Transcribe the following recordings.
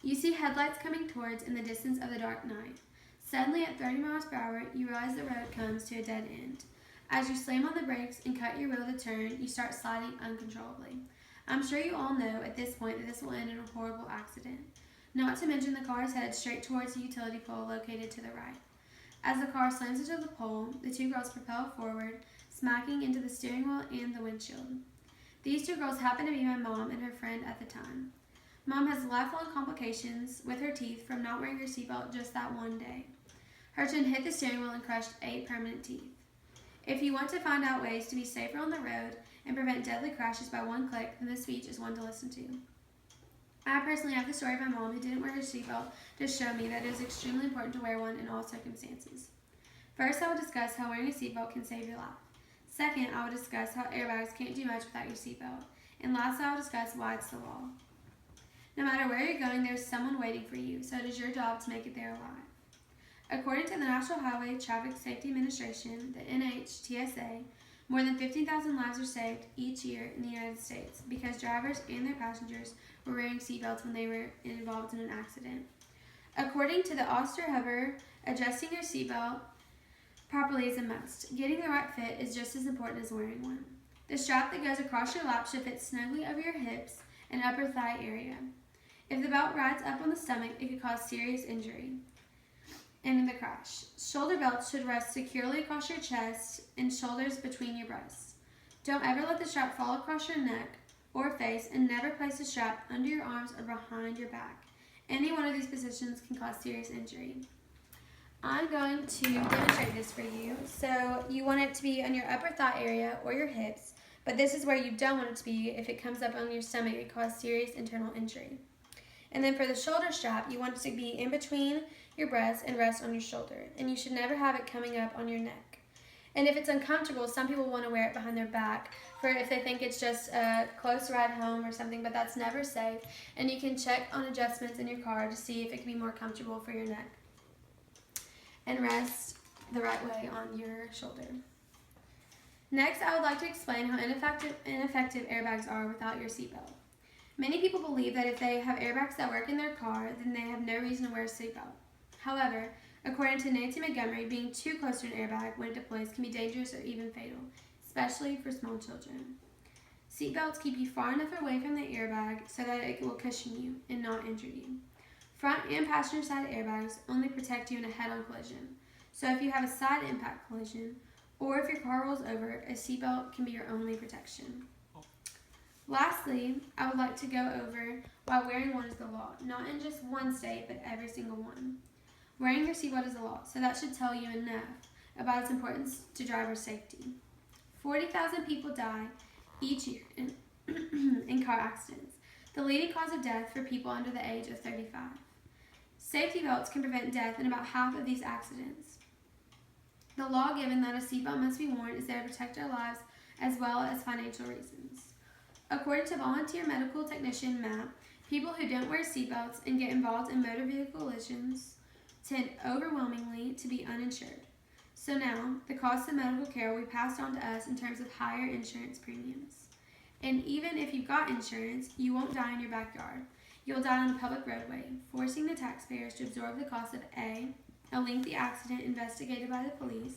You see headlights coming towards in the distance of the dark night. Suddenly, at 30 miles per hour, you realize the road comes to a dead end. As you slam on the brakes and cut your wheel to turn, you start sliding uncontrollably. I'm sure you all know at this point that this will end in a horrible accident. Not to mention the car is headed straight towards the utility pole located to the right. As the car slams into the pole, the two girls propel forward, smacking into the steering wheel and the windshield. These two girls happen to be my mom and her friend at the time. Mom has lifelong complications with her teeth from not wearing her seatbelt just that one day. Her chin hit the steering wheel and crushed 8 permanent teeth. If you want to find out ways to be safer on the road and prevent deadly crashes by one click, then this speech is one to listen to. I personally have the story of my mom who didn't wear her seatbelt to show me that it is extremely important to wear one in all circumstances. First, I will discuss how wearing a seatbelt can save your life. Second, I will discuss how airbags can't do much without your seatbelt. And lastly, I will discuss why it's the law. No matter where you're going, there's someone waiting for you, so it is your job to make it there alive. According to the National Highway Traffic Safety Administration, the NHTSA, more than 15,000 lives are saved each year in the United States because drivers and their passengers were wearing seatbelts when they were involved in an accident. According to the Oster-Huber, adjusting your seatbelt properly is a must. Getting the right fit is just as important as wearing one. The strap that goes across your lap should fit snugly over your hips and upper thigh area. If the belt rides up on the stomach, it could cause serious injury and in the crash. Shoulder belts should rest securely across your chest and shoulders between your breasts. Don't ever let the strap fall across your neck or face, and never place the strap under your arms or behind your back. Any one of these positions can cause serious injury. I'm going to demonstrate this for you. So you want it to be on your upper thigh area or your hips, but this is where you don't want it to be. If it comes up on your stomach, it can cause serious internal injury. And then for the shoulder strap, you want it to be in between your breasts and rest on your shoulder. And you should never have it coming up on your neck. And if it's uncomfortable, some people want to wear it behind their back for if they think it's just a close ride home or something, but that's never safe. And you can check on adjustments in your car to see if it can be more comfortable for your neck. And rest the right way on your shoulder. Next, I would like to explain how ineffective airbags are without your seatbelt. Many people believe that if they have airbags that work in their car, then they have no reason to wear a seatbelt. However, according to Nancy Montgomery, being too close to an airbag when it deploys can be dangerous or even fatal, especially for small children. Seatbelts keep you far enough away from the airbag so that it will cushion you and not injure you. Front and passenger side airbags only protect you in a head-on collision. So if you have a side impact collision, or if your car rolls over, a seatbelt can be your only protection. Lastly, I would like to go over why wearing one is the law, not in just one state, but every single one. Wearing your seatbelt is a law, so that should tell you enough about its importance to driver safety. 40,000 people die each year in car accidents, the leading cause of death for people under the age of 35. Safety belts can prevent death in about half of these accidents. The law given that a seatbelt must be worn is there to protect our lives as well as financial reasons. According to volunteer medical technician Matt, people who don't wear seatbelts and get involved in motor vehicle collisions tend overwhelmingly to be uninsured. So now, the cost of medical care will be passed on to us in terms of higher insurance premiums. And even if you've got insurance, you won't die in your backyard. You'll die on a public roadway, forcing the taxpayers to absorb the cost of A, a lengthy accident investigated by the police,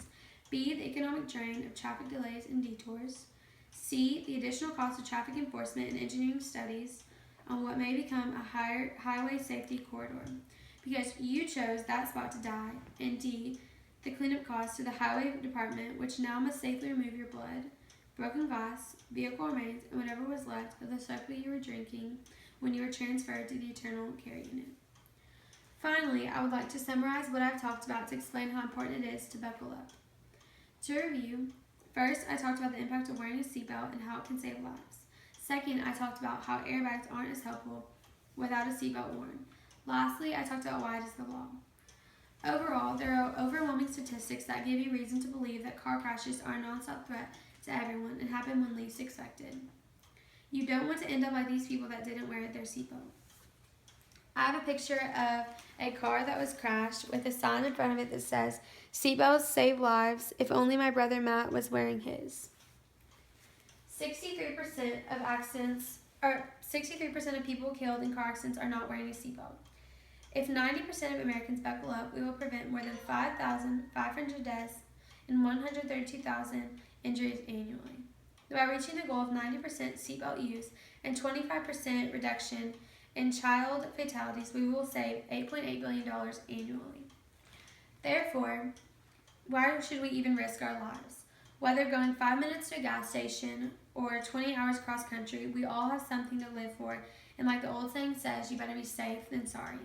B, the economic drain of traffic delays and detours, C, the additional cost of traffic enforcement and engineering studies on what may become a higher highway safety corridor, because you chose that spot to die, and D, the cleanup cost to the highway department, which now must safely remove your blood, broken glass, vehicle remains, and whatever was left of the soda you were drinking when you were transferred to the eternal care unit. Finally, I would like to summarize what I've talked about to explain how important it is to buckle up. To review, first, I talked about the impact of wearing a seatbelt and how it can save lives. Second, I talked about how airbags aren't as helpful without a seatbelt worn. Lastly, I talked about why it is the law. Overall, there are overwhelming statistics that give you reason to believe that car crashes are a non-stop threat to everyone and happen when least expected. You don't want to end up like these people that didn't wear their seatbelt. I have a picture of a car that was crashed with a sign in front of it that says, "Seatbelts save lives, if only my brother Matt was wearing his." 63% of 63% of people killed in car accidents are not wearing a seatbelt. If 90% of Americans buckle up, we will prevent more than 5,500 deaths and 132,000 injuries annually. By reaching the goal of 90% seatbelt use and 25% reduction in child fatalities, we will save $8.8 billion annually. Therefore, why should we even risk our lives? Whether going 5 minutes to a gas station or 20 hours cross country, we all have something to live for, and like the old saying says, you better be safe than sorry.